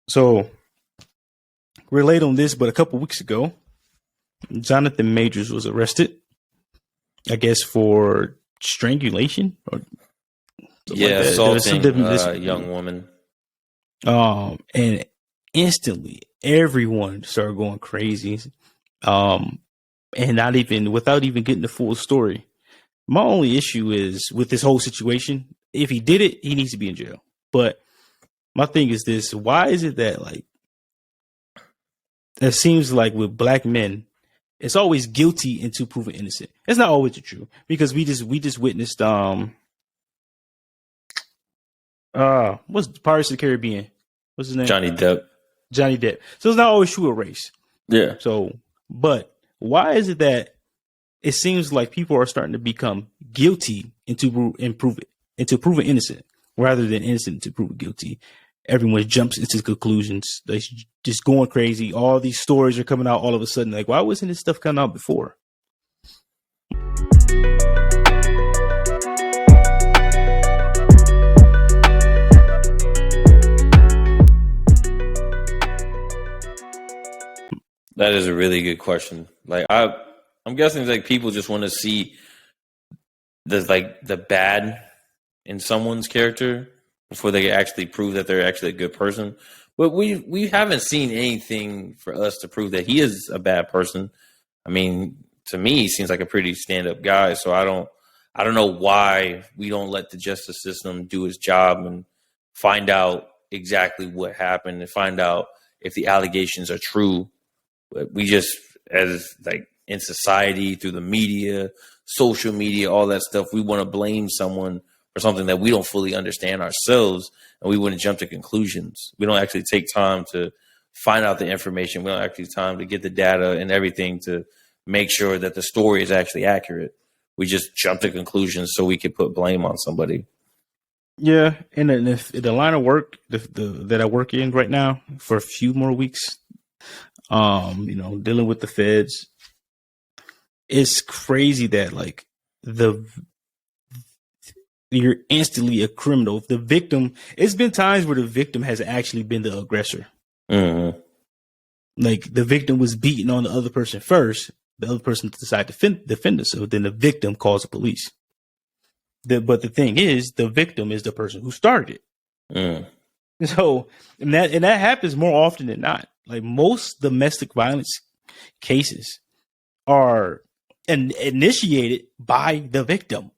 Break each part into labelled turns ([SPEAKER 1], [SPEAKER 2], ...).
[SPEAKER 1] So we're late on this, but a couple weeks ago, Jonathan Majors was arrested, I guess, for strangulation or
[SPEAKER 2] assaulting a young woman.
[SPEAKER 1] And instantly everyone started going crazy. And not even without even getting the full story. My only issue is with this whole situation. If he did it, he needs to be in jail. But my thing is this: why is it that it seems like with black men, it's always guilty until proven innocent? It's not always true, because we just witnessed what's Pirates of the Caribbean? What's his name?
[SPEAKER 2] Johnny Depp.
[SPEAKER 1] So it's not always true of race.
[SPEAKER 2] Yeah.
[SPEAKER 1] So, but why is it that it seems like people are starting to become guilty until proven innocent, rather than innocent to proven guilty? Everyone jumps into conclusions. They're just going crazy. All these stories are coming out all of a sudden. Like, why wasn't this stuff coming out before?
[SPEAKER 2] That is a really good question. Like, I'm guessing like people just want to see the bad in someone's character before they actually prove that they're actually a good person. But we haven't seen anything for us to prove that he is a bad person. I mean, to me, he seems like a pretty stand-up guy. So I don't know why we don't let the justice system do its job and find out exactly what happened and find out if the allegations are true. But we just, as like in society, through the media, social media, all that stuff, we want to blame someone for something that we don't fully understand ourselves, and we wouldn't jump to conclusions. We don't actually take time to find out the information. We don't actually take time to get the data and everything to make sure that the story is actually accurate. We just jump to conclusions so we can put blame on somebody.
[SPEAKER 1] Yeah, and if the line of work that I work in right now for a few more weeks, dealing with the feds, it's crazy that like you're instantly a criminal. The victim, it's been times where the victim has actually been the aggressor.
[SPEAKER 2] Mm-hmm.
[SPEAKER 1] Like the victim was beating on the other person first. The other person decided to defend themselves. Then the victim calls the police. But the thing is, the victim is the person who started it.
[SPEAKER 2] Mm.
[SPEAKER 1] So, and that happens more often than not. Like most domestic violence cases are initiated by the victim.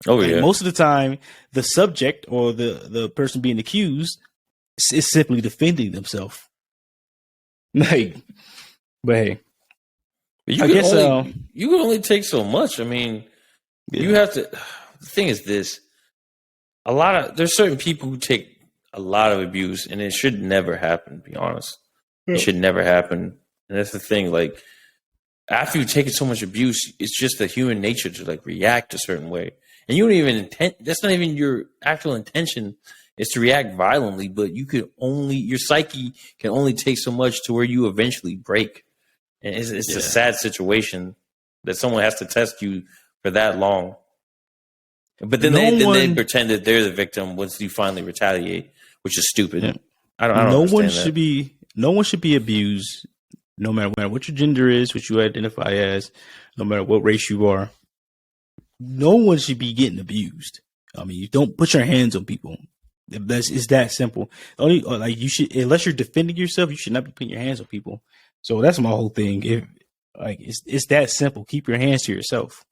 [SPEAKER 2] Oh, yeah.
[SPEAKER 1] Most of the time, the subject or the person being accused is simply defending themselves. Like, but hey,
[SPEAKER 2] you can only take so much. I mean, you have to. The thing is this: there's certain people who take a lot of abuse, and it should never happen. To be honest, it should never happen. And that's the thing. Like, after you've taken so much abuse, it's just the human nature to like react a certain way. And you don't even intend, that's not even your actual intention, is to react violently, but your psyche can only take so much to where you eventually break. And it's a sad situation that someone has to test you for that long. But then they pretend that they're the victim once you finally retaliate, which is stupid. Yeah. I don't
[SPEAKER 1] no one should be abused, no matter what your gender is, what you identify as, no matter what race you are. No one should be getting abused. I mean, you don't put your hands on people. It's that simple. Only like you should, unless you're defending yourself, you should not be putting your hands on people. So that's my whole thing. It's that simple. Keep your hands to yourself.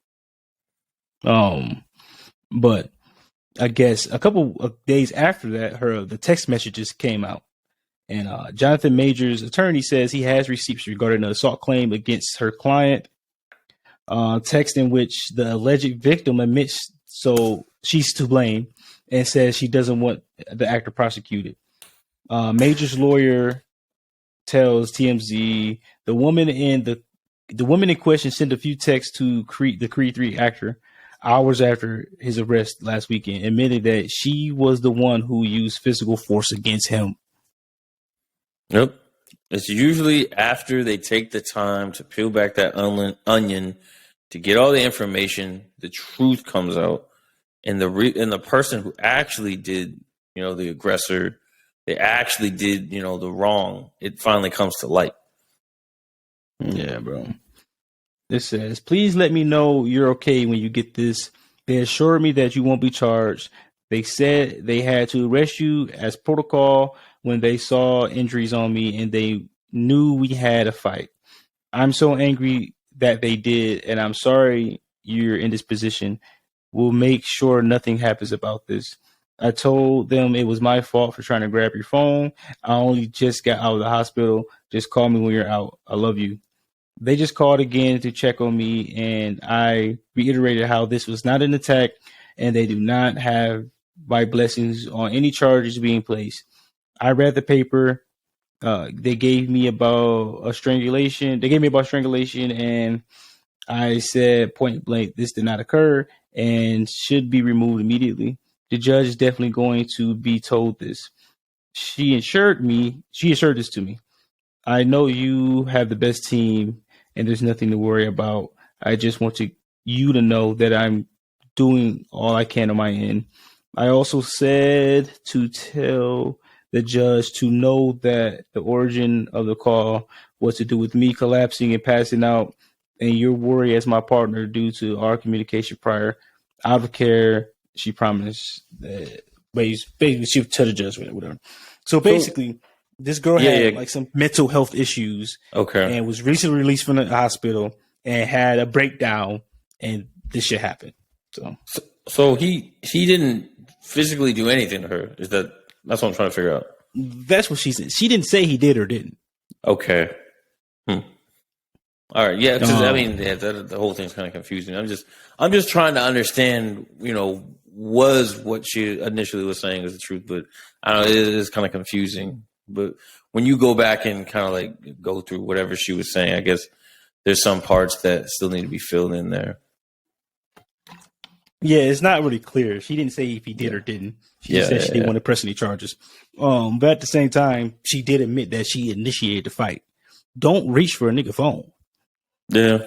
[SPEAKER 1] But I guess a couple of days after that, the text messages came out, and Jonathan Majors' attorney says he has receipts regarding an assault claim against her client. Text in which the alleged victim admits so she's to blame and says she doesn't want the actor prosecuted. Major's lawyer tells TMZ the woman in question sent a few texts to the Creed III actor hours after his arrest last weekend, admitted that she was the one who used physical force against him.
[SPEAKER 2] Nope. It's usually after they take the time to peel back that onion to get all the information, the truth comes out, and the person who actually did, the aggressor they actually did, the wrong, it finally comes to light.
[SPEAKER 1] Yeah, bro. It says, please let me know you're okay when you get this. They assured me that you won't be charged. They said they had to arrest you as protocol when they saw injuries on me and they knew we had a fight. I'm so angry that they did, and I'm sorry you're in this position. We'll make sure nothing happens about this. I told them it was my fault for trying to grab your phone. I only just got out of the hospital. Just call me when you're out. I love you. They just called again to check on me, and I reiterated how this was not an attack, and they do not have my blessings on any charges being placed. I read the paper. They gave me about strangulation. They gave me about strangulation, and I said point blank, this did not occur and should be removed immediately. The judge is definitely going to be told this. She assured this to me. I know you have the best team and there's nothing to worry about. I just want you to know that I'm doing all I can on my end. I also said to tell the judge to know that the origin of the call was to do with me collapsing and passing out and your worry as my partner due to our communication prior. Out of care, she promised that basically she would tell the judge whatever. So basically, this girl had like some mental health issues, and was recently released from the hospital and had a breakdown, and this shit happened.
[SPEAKER 2] So he didn't physically do anything to her. That's what I'm trying to figure out.
[SPEAKER 1] That's what she said. She didn't say he did or didn't.
[SPEAKER 2] Okay. All right. Yeah. Because the whole thing's kind of confusing. I'm just trying to understand. Was what she initially was saying is the truth, but I don't know. It is kind of confusing. But when you go back and kind of like go through whatever she was saying, I guess there's some parts that still need to be filled in there.
[SPEAKER 1] Yeah, it's not really clear. She didn't say if he did or didn't. She just said she didn't want to press any charges. But at the same time, she did admit that she initiated the fight. Don't reach for a nigga phone.
[SPEAKER 2] Yeah.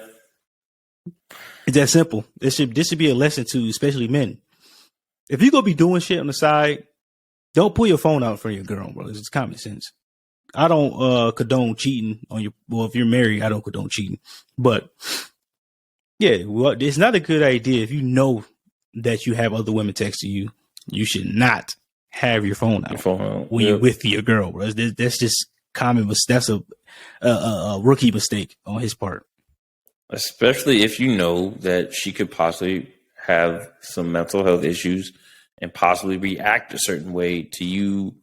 [SPEAKER 1] It's that simple. This should be a lesson to especially men. If you're going to be doing shit on the side, don't pull your phone out for your girl, bro. It's common sense. I don't condone cheating on your. Well, if you're married, I don't condone cheating. But yeah, well, it's not a good idea if you know that you have other women texting you. You should not have your phone out when you're with your girl, bro. That's just common. That's a rookie mistake on his part.
[SPEAKER 2] Especially if you know that she could possibly have some mental health issues and possibly react a certain way to you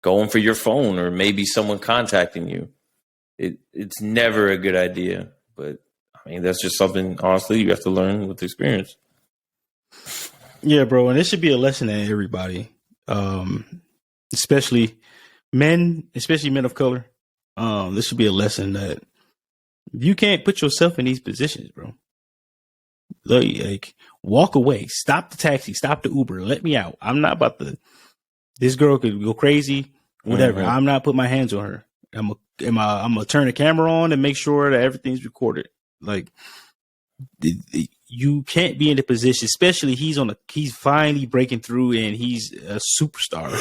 [SPEAKER 2] going for your phone or maybe someone contacting you. It's never a good idea. But, I mean, that's just something, honestly, you have to learn with experience.
[SPEAKER 1] Yeah, bro. And this should be a lesson to everybody, especially men of color. This should be a lesson that you can't put yourself in these positions, bro. Like, walk away. Stop the taxi. Stop the Uber. Let me out. I'm not about to. This girl could go crazy. Whatever. Mm-hmm. I'm not putting my hands on her. I'm gonna turn the camera on and make sure that everything's recorded. Like, you can't be in the position, especially he's finally breaking through and he's a superstar.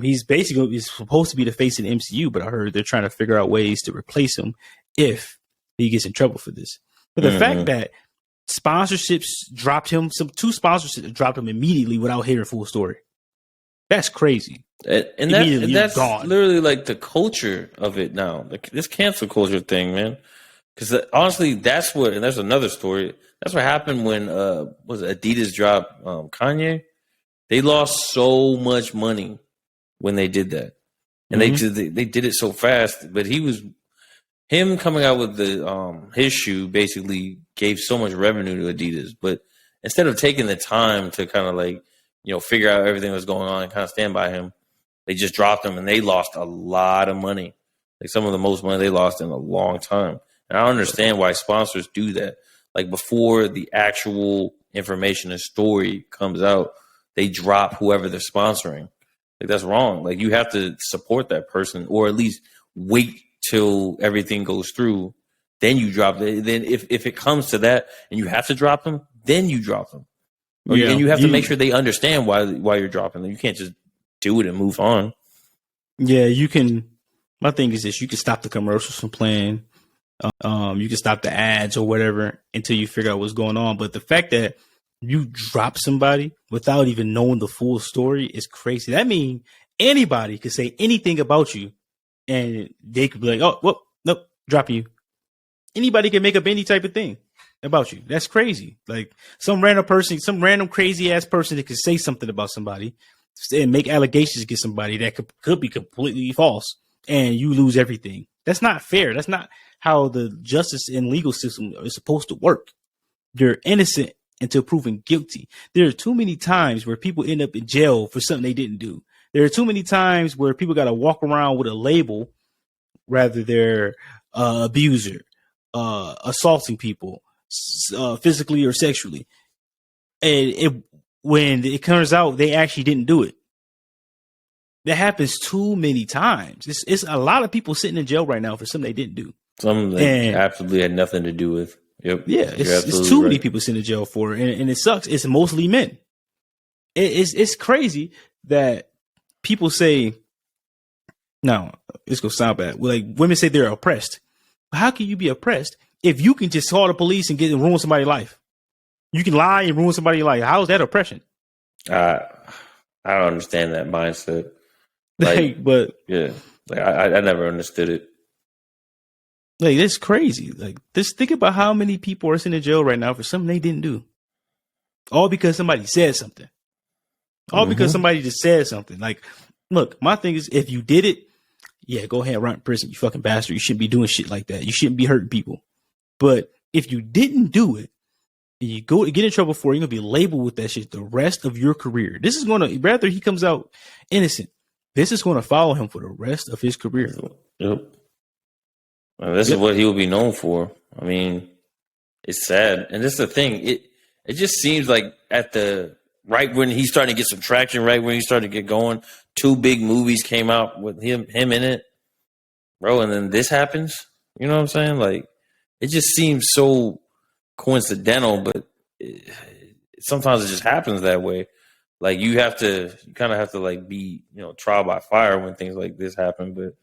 [SPEAKER 1] He's supposed to be the face of the MCU, but I heard they're trying to figure out ways to replace him if he gets in trouble for this. But the fact that sponsorships dropped him, two sponsorships dropped him immediately without hearing full story. That's crazy.
[SPEAKER 2] And that's gone. Literally like the culture of it now. Like this cancel culture thing, man. Because honestly, and there's another story. That's what happened when was Adidas dropped Kanye. They lost so much money when they did that, and they did it so fast. But him coming out with his shoe basically gave so much revenue to Adidas. But instead of taking the time to kind of like figure out everything that was going on and kind of stand by him, they just dropped him and they lost a lot of money, like some of the most money they lost in a long time. And I don't understand why sponsors do that. Like before the actual information and story comes out, they drop whoever they're sponsoring. Like that's wrong. Like you have to support that person or at least wait till everything goes through. Then you drop it. Then if it comes to that and you have to drop them, then you drop them. And you have to make sure they understand why you're dropping them. You can't just do it and move on.
[SPEAKER 1] Yeah, you can. My thing is this: you can stop the commercials from playing. You can stop the ads or whatever until you figure out what's going on. But the fact that you drop somebody without even knowing the full story is crazy. That means anybody could say anything about you, and they could be like, "Oh, well, nope, dropping you." Anybody can make up any type of thing about you. That's crazy. Like some random person, some random crazy ass person that could say something about somebody and make allegations against somebody that could be completely false, and you lose everything. That's not fair. That's not how the justice and legal system is supposed to work. You're innocent until proven guilty. There are too many times where people end up in jail for something they didn't do. There are too many times where people got to walk around with a label, rather they're abuser, assaulting people, physically or sexually, and when it turns out they actually didn't do it. That happens too many times. It's a lot of people sitting in jail right now for something they didn't do.
[SPEAKER 2] Something they absolutely had nothing to do with. Yep.
[SPEAKER 1] Yeah, it's too many people sitting in jail for it, and it sucks. It's mostly men. It's crazy that people say, no, it's gonna sound bad. Like women say they're oppressed. How can you be oppressed if you can just call the police and get and ruin somebody's life? You can lie and ruin somebody's life. How is that oppression?
[SPEAKER 2] I don't understand that mindset. Like,
[SPEAKER 1] but
[SPEAKER 2] yeah, like I never understood it.
[SPEAKER 1] Like, that's crazy. Like, just think about how many people are sitting in jail right now for something they didn't do. All because somebody said something. All because somebody just said something. Like, look, my thing is, if you did it, yeah, go ahead and run in prison, you fucking bastard. You shouldn't be doing shit like that. You shouldn't be hurting people. But if you didn't do it, and you go to get in trouble for it, you're going to be labeled with that shit the rest of your career. This is going to, rather he comes out innocent, this is going to follow him for the rest of his career.
[SPEAKER 2] Yep. This is what he will be known for. I mean, it's sad. And this is the thing. It just seems like right when he's starting to get some traction, right when he's starting to get going, 2 big movies came out with him in it. Bro, and then this happens. You know what I'm saying? Like, it just seems so coincidental, but sometimes it just happens that way. Like, you kind of have to like be, trial by fire when things like this happen. But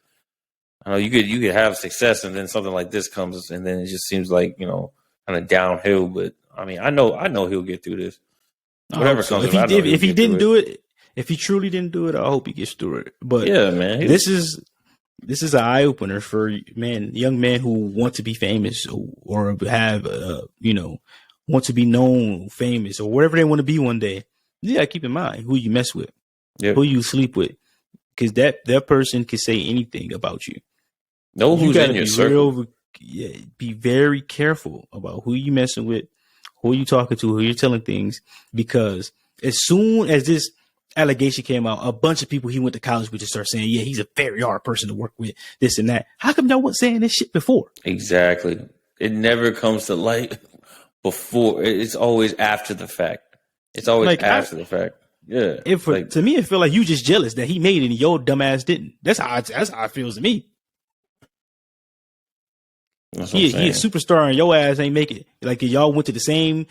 [SPEAKER 2] I know you could have success, and then something like this comes, and then it just seems like kind of downhill. But I mean, I know he'll get through this. Whatever comes.
[SPEAKER 1] If he didn't do it, if he truly didn't do it, I hope he gets through it. But
[SPEAKER 2] yeah, man,
[SPEAKER 1] this is an eye opener for young men who want to be famous or have want to be known famous or whatever they want to be one day. Yeah, keep in mind who you mess with, who you sleep with, because that person can say anything about you.
[SPEAKER 2] Know who's in your circle.
[SPEAKER 1] Be very careful about who you messing with, who you talking to, who you're telling things, because as soon as this allegation came out, a bunch of people he went to college with just start saying, yeah, he's a very hard person to work with, this and that. How come y'all wasn't saying this shit before?
[SPEAKER 2] Exactly. It never comes to light before. It's always after the fact. It's always like, after the fact. Yeah.
[SPEAKER 1] To me, it feel like you just jealous that he made it and your dumb ass didn't. That's how it feels to me. He a superstar and your ass ain't make it. Like y'all went to the same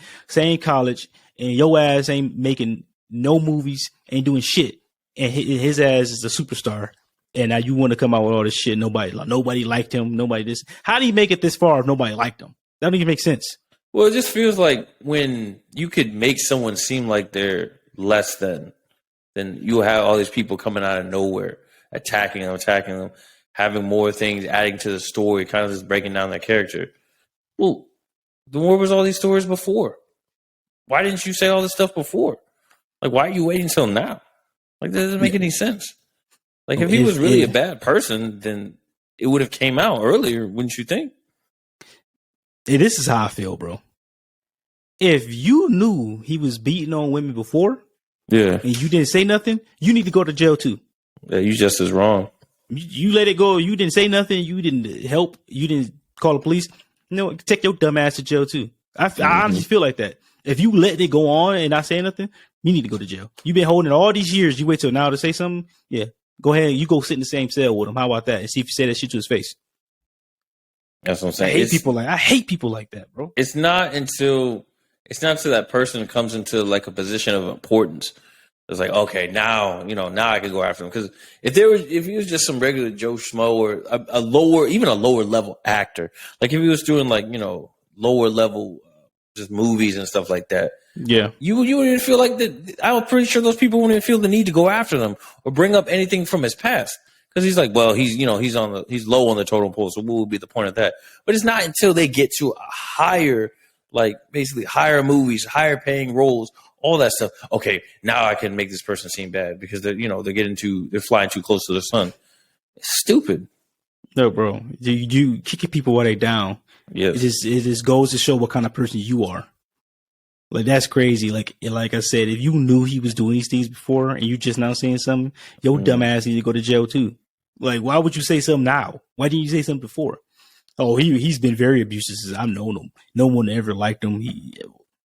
[SPEAKER 1] college and your ass ain't making no movies, ain't doing shit, and his ass is a superstar. And now you want to come out with all this shit. Nobody liked him. Nobody this. How do you make it this far if nobody liked him? That don't even make sense.
[SPEAKER 2] Well, it just feels like when you could make someone seem like they're less than, then you have all these people coming out of nowhere, attacking them, having more things, adding to the story, kind of just breaking down their character. Well, then where was all these stories before? Why didn't you say all this stuff before? Like, why are you waiting until now? Like, that doesn't make any sense. Like, if he was really a bad person, then it would have came out earlier, wouldn't you think?
[SPEAKER 1] This is how I feel, bro. If you knew he was beating on women before, and you didn't say nothing, you need to go to jail too.
[SPEAKER 2] Yeah, you just as wrong.
[SPEAKER 1] You let it go. You didn't say nothing. You didn't help. You didn't call the police. Take your dumb ass to jail too. I honestly feel like that. If you let it go on and not say nothing, you need to go to jail. You've been holding it all these years. You wait till now to say something. Yeah, go ahead. You go sit in the same cell with him. How about that? And see if you say that shit to his face.
[SPEAKER 2] That's what I'm saying.
[SPEAKER 1] I hate people like that, bro.
[SPEAKER 2] It's not until that person comes into like a position of importance It's like, okay, now I can go after him. Because if he was just some regular Joe Schmo or a lower level actor, like if he was doing like lower level just movies and stuff like that,
[SPEAKER 1] Yeah.
[SPEAKER 2] you wouldn't feel like that. I'm pretty sure those people wouldn't feel the need to go after them or bring up anything from his past. Because he's like, well, he's low on the totem pole, so what would be the point of that? But it's not until they get to a higher, like basically higher movies, higher paying roles, all that stuff. Okay, now I can make this person seem bad because they're flying too close to the sun. It's stupid.
[SPEAKER 1] No, bro, you kicking people while they down.
[SPEAKER 2] Yes.
[SPEAKER 1] It just goes to show what kind of person you are. Like, that's crazy. Like I said, if you knew he was doing these things before and you just now saying something, your dumb ass need to go to jail too. Like, why would you say something now? Why didn't you say something before? Oh, he's been very abusive since I've known him. No one ever liked him.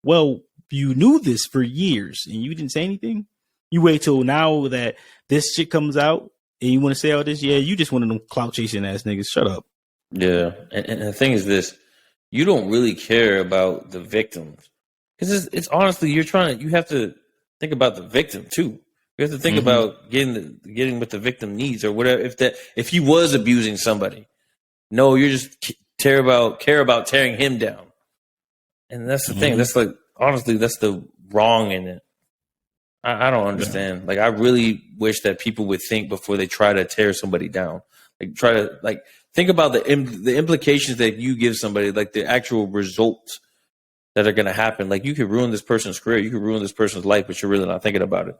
[SPEAKER 1] Well, you knew this for years and you didn't say anything. You wait till now that this shit comes out and you want to say all this. Yeah, you just one of them clout chasing ass niggas. Shut up.
[SPEAKER 2] Yeah, and the thing is this: you don't really care about the victims because it's honestly you have to think about the victim too. You have to think about getting what the victim needs or whatever. If he was abusing somebody, no, you're just care about tearing him down, and that's the thing. That's like honestly, that's the wrong in it. I don't understand. Yeah. Like, I really wish that people would think before they try to tear somebody down. Like, try to think about the implications that you give somebody, like the actual results that are going to happen. Like, you could ruin this person's career, you could ruin this person's life, but you're really not thinking about it.